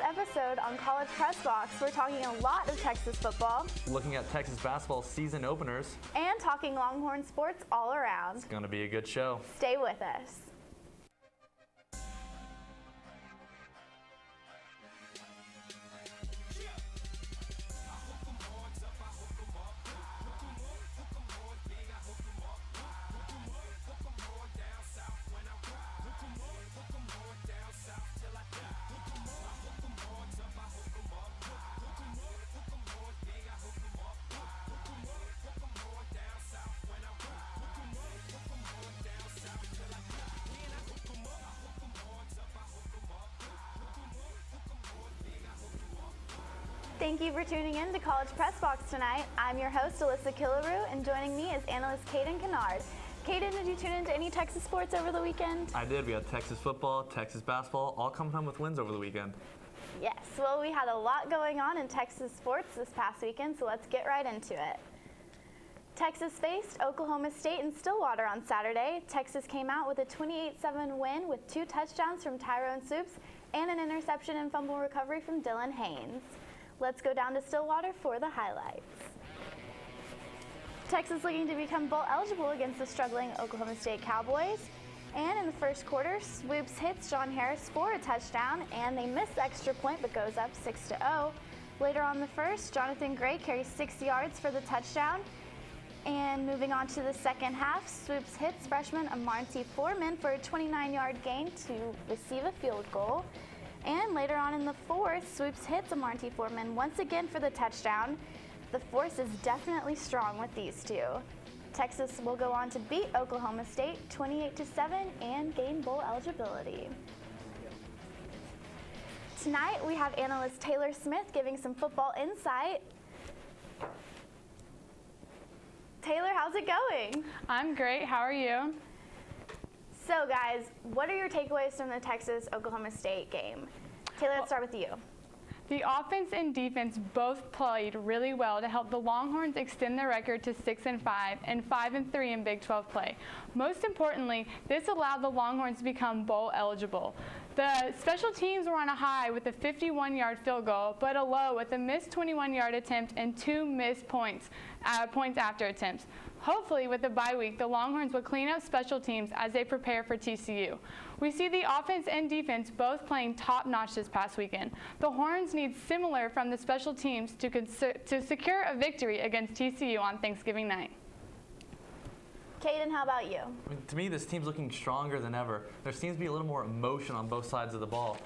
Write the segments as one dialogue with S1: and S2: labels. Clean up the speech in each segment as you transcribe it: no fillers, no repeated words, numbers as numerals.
S1: episode on College Press Box, we're talking a lot of Texas football,
S2: looking at Texas basketball season openers,
S1: and talking Longhorn sports all around.
S2: It's going to be a good show.
S1: Stay with us. Thank you for tuning in to College Press Box tonight. I'm your host, Elissa Killebrew, and joining me is analyst Caden Kinard. Caden, did you tune into any Texas sports over the weekend?
S2: I did. We had Texas football, Texas basketball, all coming home with wins over the weekend.
S1: Yes, well, we had a lot going on in Texas sports this past weekend, so let's get right into it. Texas faced Oklahoma State in Stillwater on Saturday. Texas came out with a 28-7 win with 2 touchdowns from Tyrone Supes and an interception and fumble recovery from Dylan Haynes. Let's go down to Stillwater for the highlights. Texas looking to become bowl eligible against the struggling Oklahoma State Cowboys. And in the first quarter, Swoops hits John Harris for a touchdown, and they miss the extra point but goes up 6-0. Later on in the first, Jonathan Gray carries 6 yards for the touchdown. And moving on to the second half, Swoops hits freshman Amarty Foreman for a 29-yard gain to receive a field goal. And later on in the fourth, Swoops hits Amarty Foreman once again for the touchdown. The force is definitely strong with these two. Texas will go on to beat Oklahoma State 28-7 and gain bowl eligibility. Tonight we have analyst Taylor Smith giving some football insight. Taylor, how's it going?
S3: I'm great. How are you?
S1: So guys, what are your takeaways from the Texas-Oklahoma State game? Taylor, let's start with you.
S3: The offense and defense both played really well to help the Longhorns extend their record to 6-5 and 5-3 in Big 12 play. Most importantly, this allowed the Longhorns to become bowl eligible. The special teams were on a high with a 51-yard field goal, but a low with a missed 21-yard attempt and 2 missed points after attempts. Hopefully, with the bye week, the Longhorns will clean up special teams as they prepare for TCU. We see the offense and defense both playing top-notch this past weekend. The Horns need similar from the special teams to secure a victory against TCU on Thanksgiving night.
S1: Caden, how about you?
S2: To me, this team's looking stronger than ever. There seems to be a little more emotion on both sides of the ball.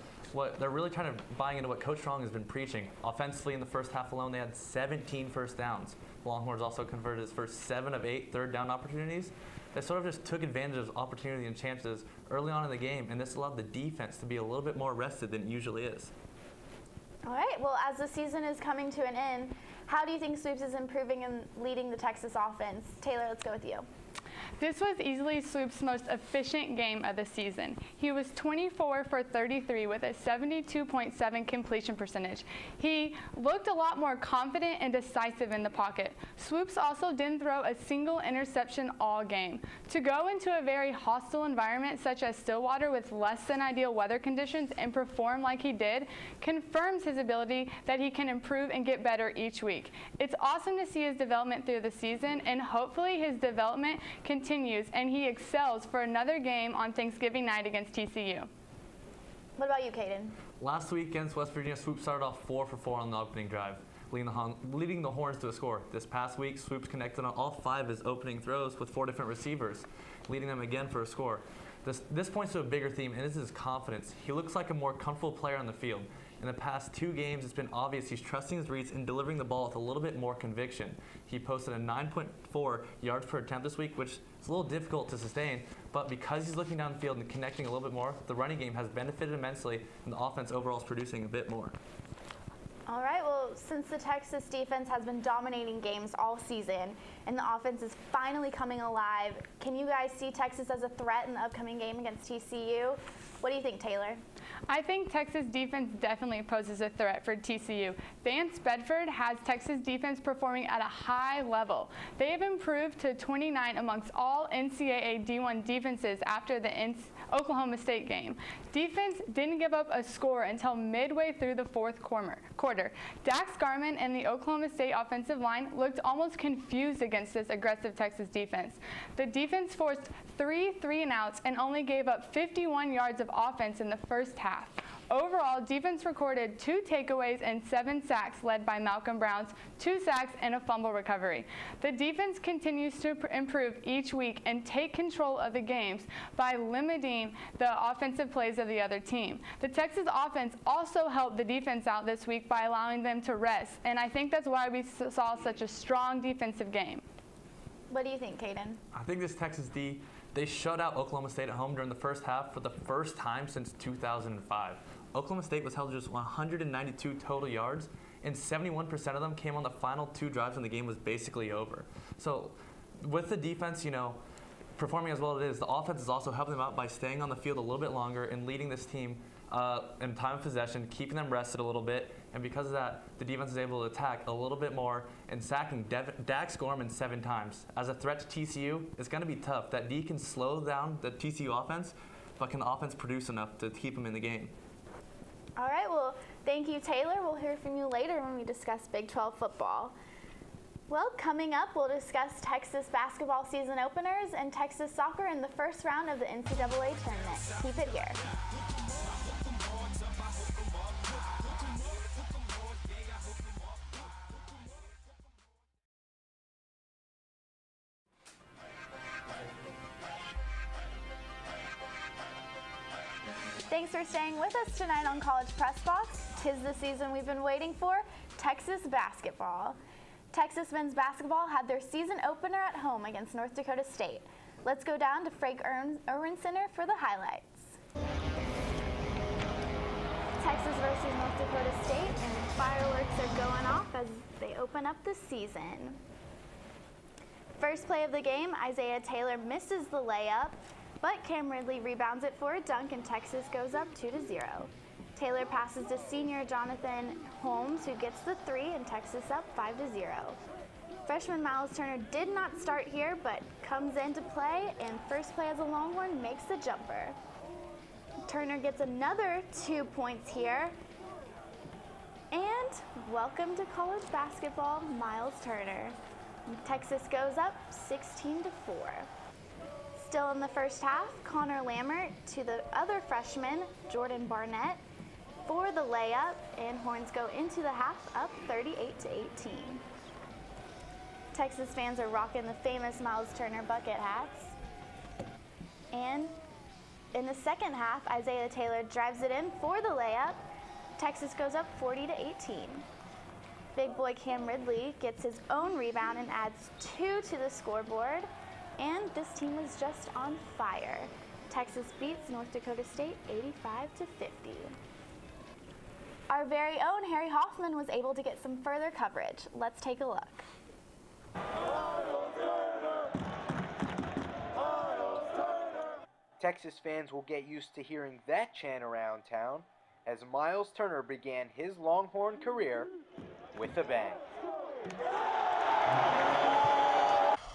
S2: They're really trying to buy into what Coach Strong has been preaching. Offensively, in the first half alone, they had 17 first downs. The Longhorns also converted his first 7 of 8 third down opportunities. They sort of just took advantage of opportunity and chances early on in the game, and this allowed the defense to be a little bit more rested than it usually is.
S1: All right, well, as the season is coming to an end, how do you think Swoops is improving and leading the Texas offense? Taylor, let's go with you.
S3: This was easily Swoops' most efficient game of the season. He was 24 for 33 with a 72.7 completion percentage. He looked a lot more confident and decisive in the pocket. Swoops also didn't throw a single interception all game. To go into a very hostile environment such as Stillwater with less than ideal weather conditions and perform like he did confirms his ability that he can improve and get better each week. It's awesome to see his development through the season, and hopefully his development continues and he excels for another game on Thanksgiving night against TCU.
S1: What about you, Caden?
S2: Last week against West Virginia, Swoops started off 4 for 4 on the opening drive, leading the Horns to a score. This past week, Swoops connected on all 5 of his opening throws with 4 different receivers, leading them again for a score. This points to a bigger theme, and this is his confidence. He looks like a more comfortable player on the field. In the past 2 games, it's been obvious he's trusting his reads and delivering the ball with a little bit more conviction. He posted a 9.4 yards per attempt this week, which is a little difficult to sustain, but because he's looking downfield and connecting a little bit more, the running game has benefited immensely, and the offense overall is producing a bit more.
S1: All right, well, since the Texas defense has been dominating games all season and the offense is finally coming alive, can you guys see Texas as a threat in the upcoming game against TCU? What do you think, Taylor?
S3: I think Texas defense definitely poses a threat for TCU. Vance Bedford has Texas defense performing at a high level. They have improved to 29 amongst all NCAA D1 defenses after the Oklahoma State game. Defense didn't give up a score until midway through the fourth quarter. Dax Garman and the Oklahoma State offensive line looked almost confused against this aggressive Texas defense. The defense forced 3 3-and-outs and only gave up 51 yards of offense in the first half. Overall, defense recorded 2 takeaways and 7 sacks led by Malcolm Brown's 2 sacks and a fumble recovery. The defense continues to improve each week and take control of the games by limiting the offensive plays of the other team. The Texas offense also helped the defense out this week by allowing them to rest, and I think that's why we saw such a strong defensive game.
S1: What do you think, Caden?
S2: I think this Texas D, they shut out Oklahoma State at home during the first half for the first time since 2005. Oklahoma State was held to just 192 total yards, and 71% of them came on the final 2 drives when the game was basically over. So with the defense, performing as well as it is, the offense is also helping them out by staying on the field a little bit longer and leading this team in time of possession, keeping them rested a little bit, and because of that, the defense is able to attack a little bit more and sacking Dax Gorman 7 times. As a threat to TCU, it's going to be tough. That D can slow down the TCU offense, but can the offense produce enough to keep them in the game?
S1: All right, well, thank you, Taylor. We'll hear from you later when we discuss Big 12 football. Well, coming up, we'll discuss Texas basketball season openers and Texas soccer in the first round of the NCAA tournament. Keep it here. Thanks for staying with us tonight on College Press Box. 'Tis the season we've been waiting for, Texas basketball. Texas men's basketball had their season opener at home against North Dakota State. Let's go down to Frank Irwin Center for the highlights. Texas versus North Dakota State, and fireworks are going off as they open up the season. First play of the game, Isaiah Taylor misses the layup, but Cam Ridley rebounds it for a dunk, and Texas goes up 2-0. Taylor passes to senior Jonathan Holmes, who gets the 3, and Texas up 5-0. Freshman Miles Turner did not start here, but comes into play, and first play as a Longhorn makes the jumper. Turner gets another 2 points here, and welcome to college basketball, Miles Turner. Texas goes up 16-4. Still in the first half, Connor Lammert to the other freshman, Jordan Barnett, for the layup, and Horns go into the half up 38-18. Texas fans are rocking the famous Miles Turner bucket hats. And in the second half, Isaiah Taylor drives it in for the layup. Texas goes up 40-18. Big boy Cam Ridley gets his own rebound and adds 2 to the scoreboard. And this team was just on fire. Texas beats North Dakota State 85-50. Our very own Harry Hoffman was able to get some further coverage. Let's take a look.
S4: Texas fans will get used to hearing that chant around town as Miles Turner began his Longhorn career with a bang.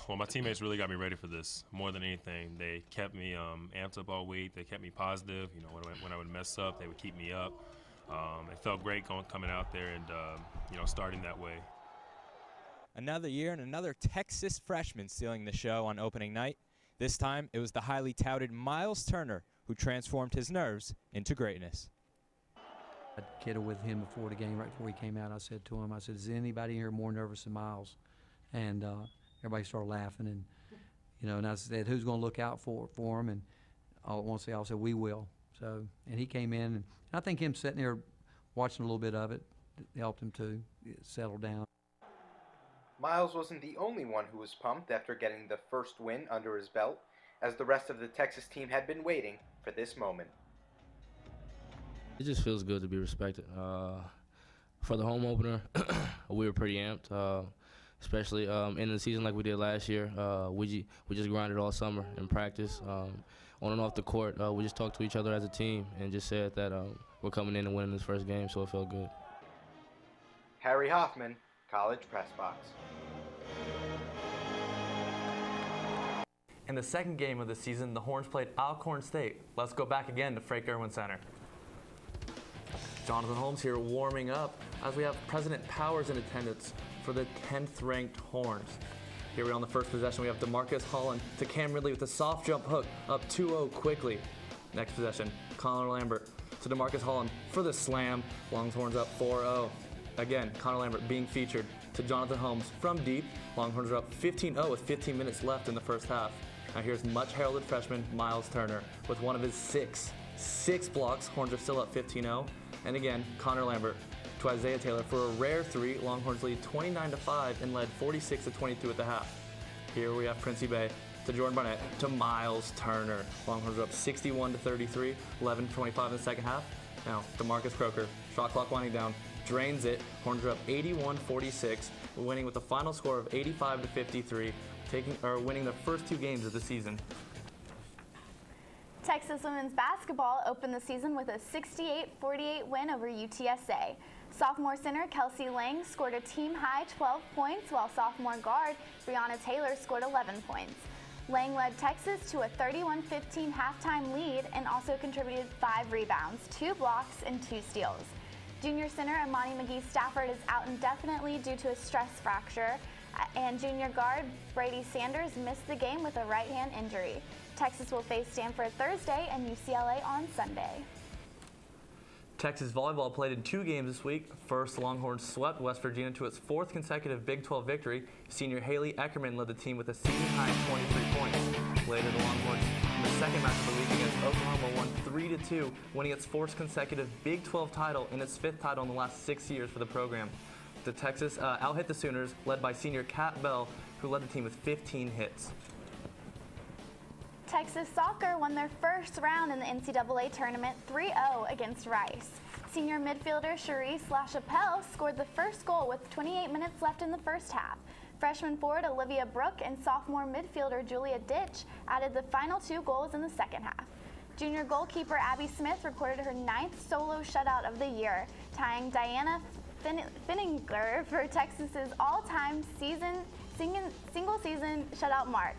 S5: Well, my teammates really got me ready for this more than anything. They kept me amped up all week. They kept me positive. When I would mess up, they would keep me up. It felt great coming out there and starting that way.
S6: Another year and another Texas freshman stealing the show on opening night. This time, it was the highly touted Miles Turner who transformed his nerves into greatness.
S7: I kidded with him before the game, right before he came out. I said to him, is anybody here more nervous than Miles? And everybody started laughing, and I said, who's going to look out for him? And all at once they all said, we will. So, and he came in, and I think him sitting there watching a little bit of it helped him to settle down.
S4: Miles wasn't the only one who was pumped after getting the first win under his belt, as the rest of the Texas team had been waiting for this moment.
S8: It just feels good to be respected. For the home opener, we were pretty amped. especially in the season like we did last year. We just grinded all summer in practice. On and off the court, we just talked to each other as a team and just said that we're coming in and winning this first game, so it felt good.
S4: Harry Hoffman, College Press Box.
S2: In the second game of the season, the Horns played Alcorn State. Let's go back again to Frank Irwin Center. Jonathan Holmes here warming up as we have President Powers in attendance for the 10th ranked Horns. Here we are on the first possession. We have DeMarcus Holland to Cam Ridley with a soft jump hook up 2-0 quickly. Next possession, Connor Lambert to DeMarcus Holland for the slam. Longhorns up 4-0. Again, Connor Lambert being featured to Jonathan Holmes from deep. Longhorns are up 15-0 with 15 minutes left in the first half. Now here's much heralded freshman Miles Turner with one of his six blocks. Horns are still up 15-0. And again, Connor Lambert to Isaiah Taylor for a rare three. Longhorns lead 29-5 and led 46-22 at the half. Here we have Princey Bay to Jordan Barnett to Miles Turner. Longhorns are up 61-33, 11-25 in the second half. Now DeMarcus Croker, shot clock winding down, drains it. Horns are up 81-46, winning with a final score of 85-53, winning the first two games of the season.
S1: Texas women's basketball opened the season with a 68-48 win over UTSA. Sophomore center Kelsey Lang scored a team-high 12 points, while sophomore guard Breonna Taylor scored 11 points. Lang led Texas to a 31-15 halftime lead and also contributed 5 rebounds, 2 blocks, and 2 steals. Junior center Imani McGee Stafford is out indefinitely due to a stress fracture, and junior guard Brady Sanders missed the game with a right hand injury. Texas will face Stanford Thursday and UCLA on Sunday.
S2: Texas volleyball played in 2 games this week. First, Longhorns swept West Virginia to its 4th consecutive Big 12 victory. Senior Haley Eckerman led the team with a season-high 23 points. Later, the Longhorns in the second match of the week against Oklahoma won 3-2, winning its 4th consecutive Big 12 title and its 5th title in the last 6 years for the program. The Texas out-hit the Sooners, led by senior Kat Bell, who led the team with 15 hits.
S1: Texas soccer won their first round in the NCAA tournament 3-0 against Rice. Senior midfielder Cherise LaChapelle scored the first goal with 28 minutes left in the first half. Freshman forward Olivia Brooke and sophomore midfielder Julia Ditch added the final 2 goals in the second half. Junior goalkeeper Abby Smith recorded her 9th solo shutout of the year, tying Diana Finninger for Texas's all-time single-season shutout mark.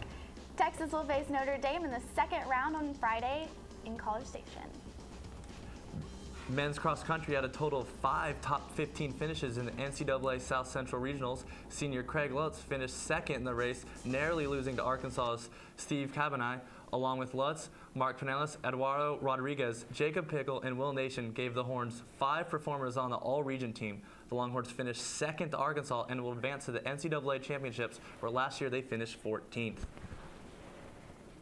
S1: Texas will face Notre Dame in the second round on Friday in College Station.
S2: Men's cross country had a total of 5 top 15 finishes in the NCAA South Central Regionals. Senior Craig Lutz finished 2nd in the race, narrowly losing to Arkansas's Steve Cabanai. Along with Lutz, Mark Pinellas, Eduardo Rodriguez, Jacob Pickle, and Will Nation gave the Horns 5 performers on the all-region team. The Longhorns finished 2nd to Arkansas and will advance to the NCAA championships, where last year they finished 14th.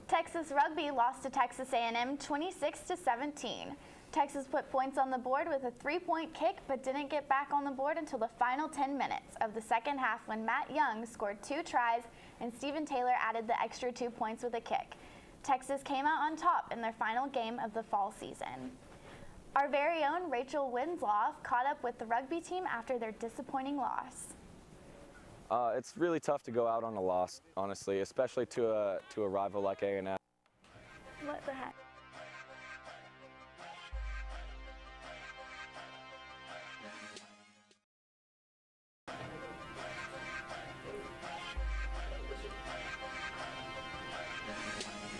S1: Texas rugby lost to Texas A&M 26-17. Texas put points on the board with a 3-point kick, but didn't get back on the board until the final 10 minutes of the second half, when Matt Young scored 2 tries and Stephen Taylor added the extra 2 points with a kick. Texas came out on top in their final game of the fall season. Our very own Rachel Winslow caught up with the rugby team after their disappointing loss.
S9: It's really tough to go out on a loss, honestly, especially to a rival like A&M.
S1: What the heck?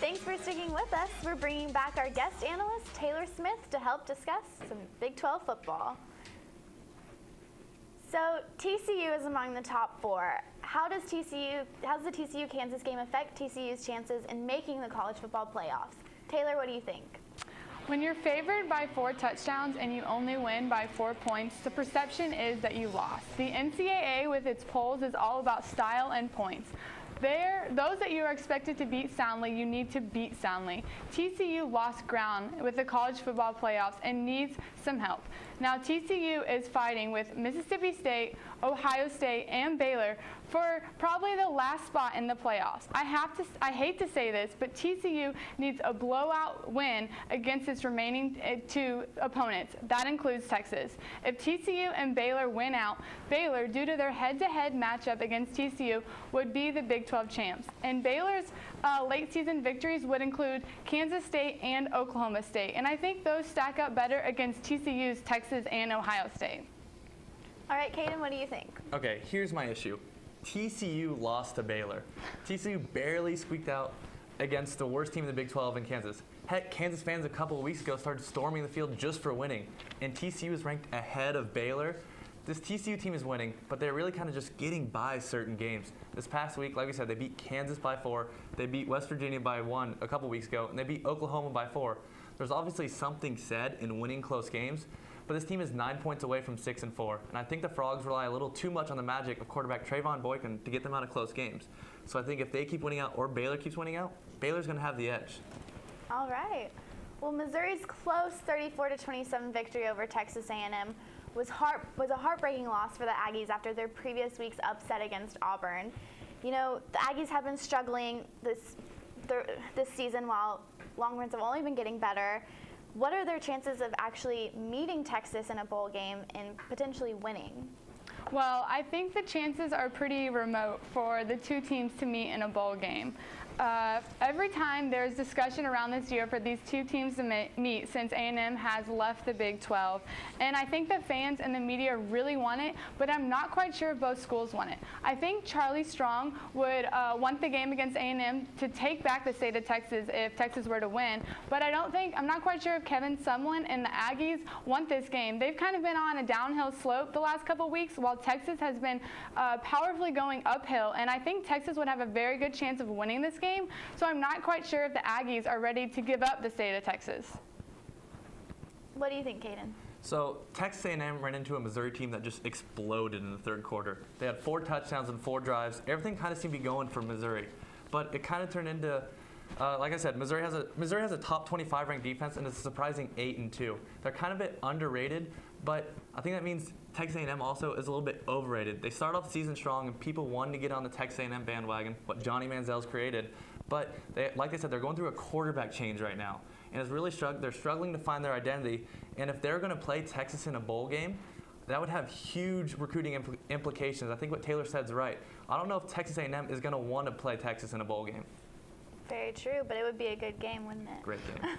S1: Thanks for sticking with us. We're bringing back our guest analyst, Taylor Smith, to help discuss some Big 12 football. So TCU is among the top 4. How does the TCU-Kansas game affect TCU's chances in making the college football playoffs? Taylor, what do you think?
S3: When you're favored by 4 touchdowns and you only win by 4 points, the perception is that you lost. The NCAA with its polls is all about style and points. Those that you are expected to beat soundly, you need to beat soundly. TCU lost ground with the college football playoffs and needs some help. Now TCU is fighting with Mississippi State, Ohio State, and Baylor for probably the last spot in the playoffs. I hate to say this, but TCU needs a blowout win against its remaining two opponents. That includes Texas. If TCU and Baylor win out, Baylor, due to their head-to-head matchup against TCU, would be the Big 12 champs. And Baylor's late season victories would include Kansas State and Oklahoma State. And I think those stack up better against TCU's Texas and Ohio State.
S1: All right, Caden, what do you think?
S2: Okay, here's my issue. TCU lost to Baylor. TCU barely squeaked out against the worst team in the Big 12 in Kansas. Heck, Kansas fans a couple of weeks ago started storming the field just for winning, and TCU is ranked ahead of Baylor. This TCU team is winning, but they're really kind of just getting by certain games. This past week, like we said, they beat Kansas by 4, they beat West Virginia by 1 a couple weeks ago, and they beat Oklahoma by 4. There's obviously something said in winning close games, but this team is 9 points away from 6-4, and I think the Frogs rely a little too much on the magic of quarterback Trayvon Boykin to get them out of close games. So I think if they keep winning out or Baylor keeps winning out, Baylor's going to have the edge.
S1: All right. Well, Missouri's close 34-27 victory over Texas A&M was a heartbreaking loss for the Aggies after their previous week's upset against Auburn. You know, the Aggies have been struggling this season while Longhorns have only been getting better. What are their chances of actually meeting Texas in a bowl game and potentially winning?
S3: Well, I think the chances are pretty remote for the two teams to meet in a bowl game. Every time there's discussion around this year for these two teams to meet since A&M has left the Big 12. And I think the fans and the media really want it, but I'm not quite sure if both schools want it. I think Charlie Strong would want the game against A&M to take back the state of Texas if Texas were to win, but I'm not quite sure if Kevin Sumlin and the Aggies want this game. They've kind of been on a downhill slope the last couple weeks while Texas has been powerfully going uphill, and I think Texas would have a very good chance of winning this game. So I'm not quite sure if the Aggies are ready to give up the state of Texas.
S1: What do you think, Caden?
S2: So Texas A&M ran into a Missouri team that just exploded in the third quarter. They had 4 touchdowns and 4 drives. Everything kind of seemed to be going for Missouri, but it kind of turned into, like I said, Missouri has a top 25 ranked defense and it's a surprising 8-2. They're kind of a bit underrated, but I think that means Texas A&M also is a little bit overrated. They started off the season strong and people wanted to get on the Texas A&M bandwagon, what Johnny Manziel's created. But like I said, they're going through a quarterback change right now, and it's really they're struggling to find their identity. And if they're going to play Texas in a bowl game, that would have huge recruiting implications. I think what Taylor said is right. I don't know if Texas A&M is going to want to play Texas in a bowl game.
S1: Very true, but it would be a good game, wouldn't it?
S2: Great game.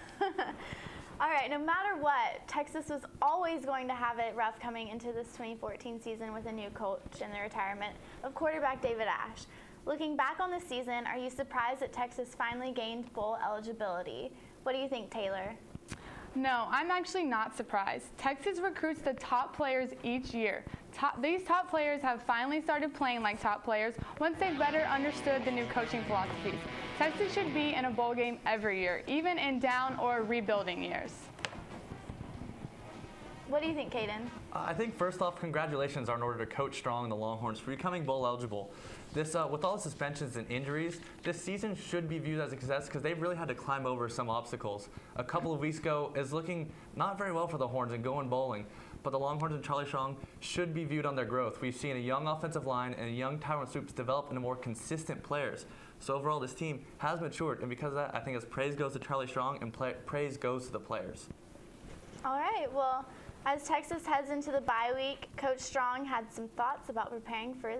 S1: All right, no matter what, Texas was always going to have it rough coming into this 2014 season with a new coach and the retirement of quarterback David Ash. Looking back on the season, are you surprised that Texas finally gained bowl eligibility? What do you think, Taylor?
S3: No, I'm actually not surprised. Texas recruits the top players each year. These top players have finally started playing like top players once they've better understood the new coaching philosophies. Texas should be in a bowl game every year, even in down or rebuilding years.
S1: What do you think, Caden?
S2: I think first off, congratulations are in order to Coach Strong and the Longhorns for becoming bowl eligible. This, with all the suspensions and injuries, this season should be viewed as a success because they've really had to climb over some obstacles. A couple of weeks ago is looking not very well for the Horns and going bowling, but the Longhorns and Charlie Strong should be viewed on their growth. We've seen a young offensive line and a young Tyrone Swoops develop into more consistent players. So overall, this team has matured, and because of that, I think as praise goes to Charlie Strong and praise goes to the players.
S1: All right, well, as Texas heads into the bye week, Coach Strong had some thoughts about preparing for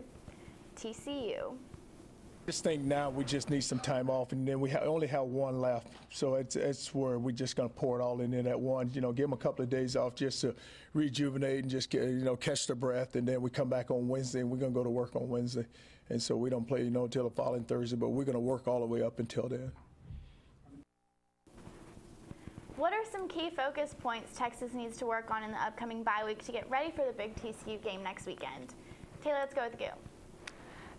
S1: TCU.
S10: I just think now we just need some time off, and then we only have one left. So it's where we're just going to pour it all in that one. You know, give them a couple of days off just to rejuvenate and just get, catch their breath, and then we come back on Wednesday, and we're going to go to work on Wednesday. And so we don't play, until the following Thursday, but we're going to work all the way up until then.
S1: What are some key focus points Texas needs to work on in the upcoming bye week to get ready for the big TCU game next weekend? Taylor, let's go with you.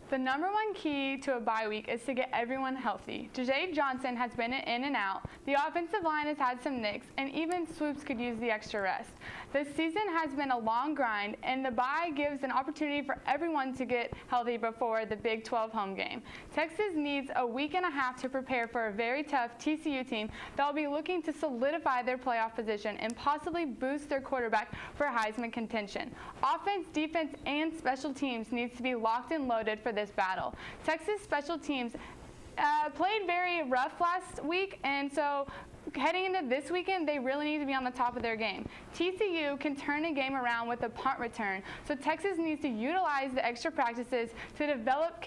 S3: The #1 key to a bye week is to get everyone healthy. Ja'Jay Johnson has been in and out, the offensive line has had some nicks, and even Swoops could use the extra rest. The season has been a long grind, and the bye gives an opportunity for everyone to get healthy before the Big 12 home game. Texas needs a week and a half to prepare for a very tough TCU team that will be looking to solidify their playoff position and possibly boost their quarterback for Heisman contention. Offense, defense, and special teams needs to be locked and loaded for this battle. Texas special teams played very rough last week, and so heading into this weekend, they really need to be on the top of their game. TCU can turn a game around with a punt return, so Texas needs to utilize the extra practices to develop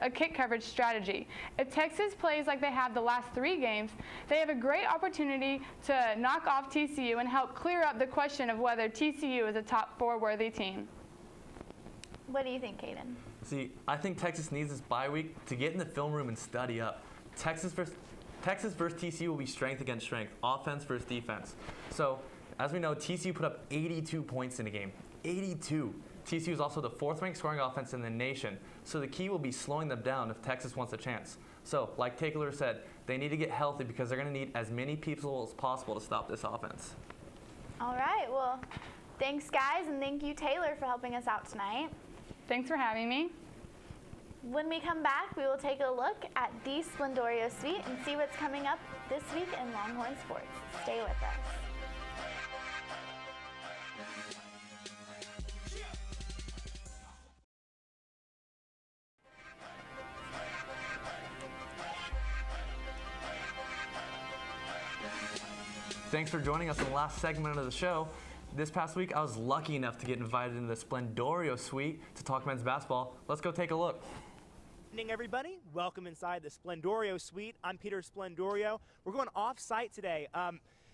S3: a kick coverage strategy. If Texas plays like they have the last 3 games, they have a great opportunity to knock off TCU and help clear up the question of whether TCU is a top 4 worthy team.
S1: What do you think, Caden?
S2: See, I think Texas needs this bye week to get in the film room and study up. Texas versus TCU will be strength against strength, offense versus defense. So, as we know, TCU put up 82 points in a game. 82. TCU is also the 4th-ranked scoring offense in the nation. So the key will be slowing them down if Texas wants a chance. So, like Taylor said, they need to get healthy because they're going to need as many people as possible to stop this offense.
S1: All right. Well, thanks, guys, and thank you, Taylor, for helping us out tonight.
S3: Thanks for having me.
S1: When we come back, we will take a look at the Sblendorio Suite and see what's coming up this week in Longhorn sports. Stay with us.
S2: Thanks for joining us in the last segment of the show. This past week, I was lucky enough to get invited into the Sblendorio Suite to talk men's basketball. Let's go take a look.
S11: Good evening, everybody. Welcome inside the Sblendorio Suite. I'm Peter Sblendorio. We're going off-site today.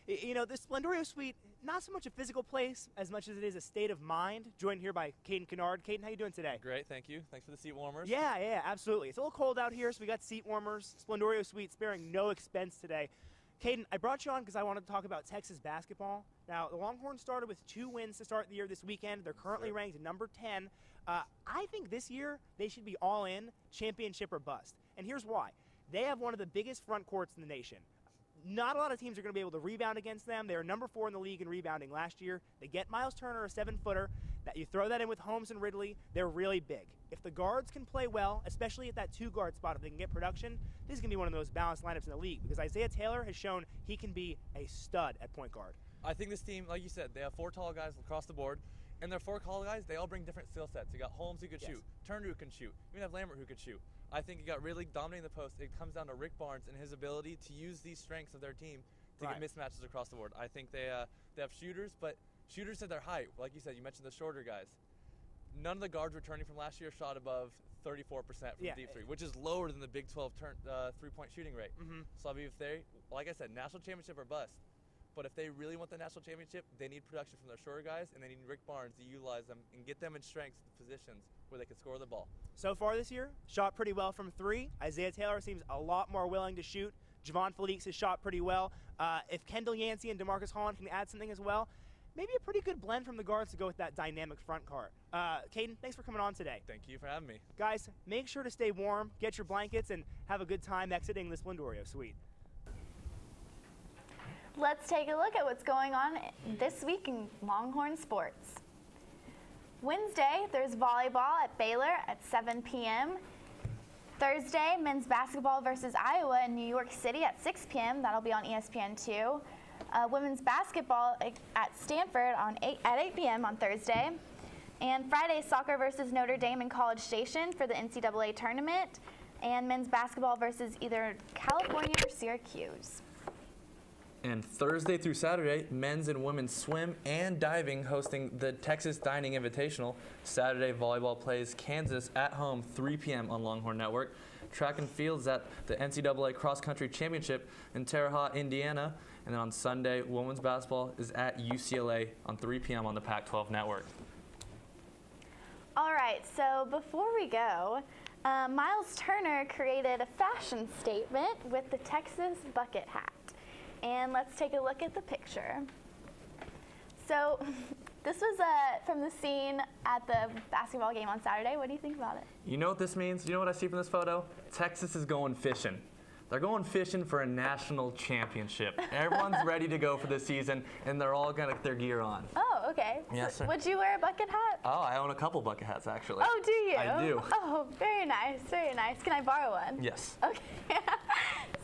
S11: You know, the Sblendorio Suite, not so much a physical place as much as it is a state of mind. Joined here by Caden Kinard. Caden, how you doing today?
S2: Great, thank you. Thanks for the seat warmers.
S11: Yeah, absolutely. It's a little cold out here, so we got seat warmers. Sblendorio Suite sparing no expense today. Caden, I brought you on because I wanted to talk about Texas basketball. Now, the Longhorns started with 2 wins to start the year this weekend. They're currently ranked number 10. I think this year they should be all in, championship or bust. And here's why. They have one of the biggest front courts in the nation. Not a lot of teams are going to be able to rebound against them. They were number 4 in the league in rebounding last year. They get Miles Turner, a 7-footer. That you throw that in with Holmes and Ridley, they're really big. If the guards can play well, especially at that 2-guard spot, if they can get production, this is going to be one of the most balanced lineups in the league because Isaiah Taylor has shown he can be a stud at point guard.
S2: I think this team, like you said, they have 4 tall guys across the board, and their 4 tall guys, they all bring different skill sets. You got Holmes who could shoot, Turner who can shoot, you even have Lambert who could shoot. I think you got really dominating the post. It comes down to Rick Barnes and his ability to use these strengths of their team to get mismatches across the board. I think they have shooters, but shooters at their height. Like you said, you mentioned the shorter guys. None of the guards returning from last year shot above 34% from deep 3, which is lower than the Big 12 3-point shooting rate. So I mean, if they, like I said, national championship or bust. But if they really want the national championship, they need production from their shorter guys, and they need Rick Barnes to utilize them and get them in strengths positions where they can score the ball.
S11: So far this year, shot pretty well from 3. Isaiah Taylor seems a lot more willing to shoot. Javon Felix has shot pretty well. If Kendall Yancey and DeMarcus Holland can add something as well, maybe a pretty good blend from the guards to go with that dynamic front court. Caden, thanks for coming on today.
S2: Thank you for having me.
S11: Guys, make sure to stay warm, get your blankets, and have a good time exiting the Sblendorio Suite.
S1: Let's take a look at what's going on this week in Longhorn sports. Wednesday, there's volleyball at Baylor at 7 p.m. Thursday, men's basketball versus Iowa in New York City at 6 p.m. That'll be on ESPN2. Women's basketball at Stanford at 8 p.m. on Thursday. And Friday, soccer versus Notre Dame in College Station for the NCAA tournament. And men's basketball versus either California or Syracuse.
S2: And Thursday through Saturday, men's and women's swim and diving hosting the Texas Dining Invitational. Saturday, volleyball plays Kansas at home, 3 p.m. on Longhorn Network. Track and field's at the NCAA Cross Country Championship in Terre Haute, Indiana. And then on Sunday, women's basketball is at UCLA on 3 p.m. on the Pac-12 Network.
S1: All right, so before we go, Miles Turner created a fashion statement with the Texas bucket hat. And let's take a look at the picture. So This was from the scene at the basketball game on Saturday. What do you think about it?
S2: You know what this means? You know what I see from this photo? Texas is going fishing. They're going fishing for a national championship. Everyone's ready to go for this season, and they're all going to get their gear on.
S1: Oh, okay.
S2: Yes, sir.
S1: Would you wear a bucket hat?
S2: Oh, I own a couple bucket hats, actually.
S1: Oh, do you?
S2: I do.
S1: Oh, very nice, very nice. Can I borrow one?
S2: Yes.
S1: Okay.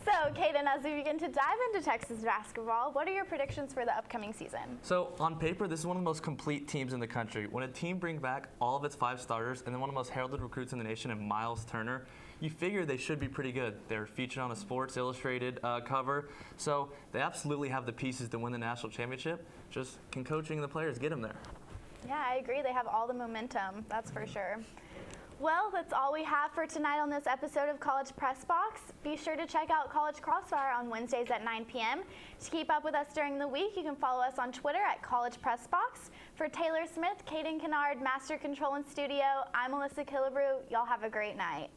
S1: So, Caden, as we begin to dive into Texas basketball, what are your predictions for the upcoming season?
S2: So, on paper, this is one of the most complete teams in the country. When a team brings back all of its 5 starters and then one of the most heralded recruits in the nation in Miles Turner, you figure they should be pretty good. They're featured on a Sports Illustrated cover, so they absolutely have the pieces to win the national championship. Just can coaching the players get them there?
S1: Yeah, I agree. They have all the momentum, that's for sure. Well, that's all we have for tonight on this episode of College Press Box. Be sure to check out College Crossfire on Wednesdays at 9 p.m. To keep up with us during the week, you can follow us on Twitter at College Press Box. For Taylor Smith, Caden Kinard, Master Control in Studio, I'm Elissa Killebrew. Y'all have a great night.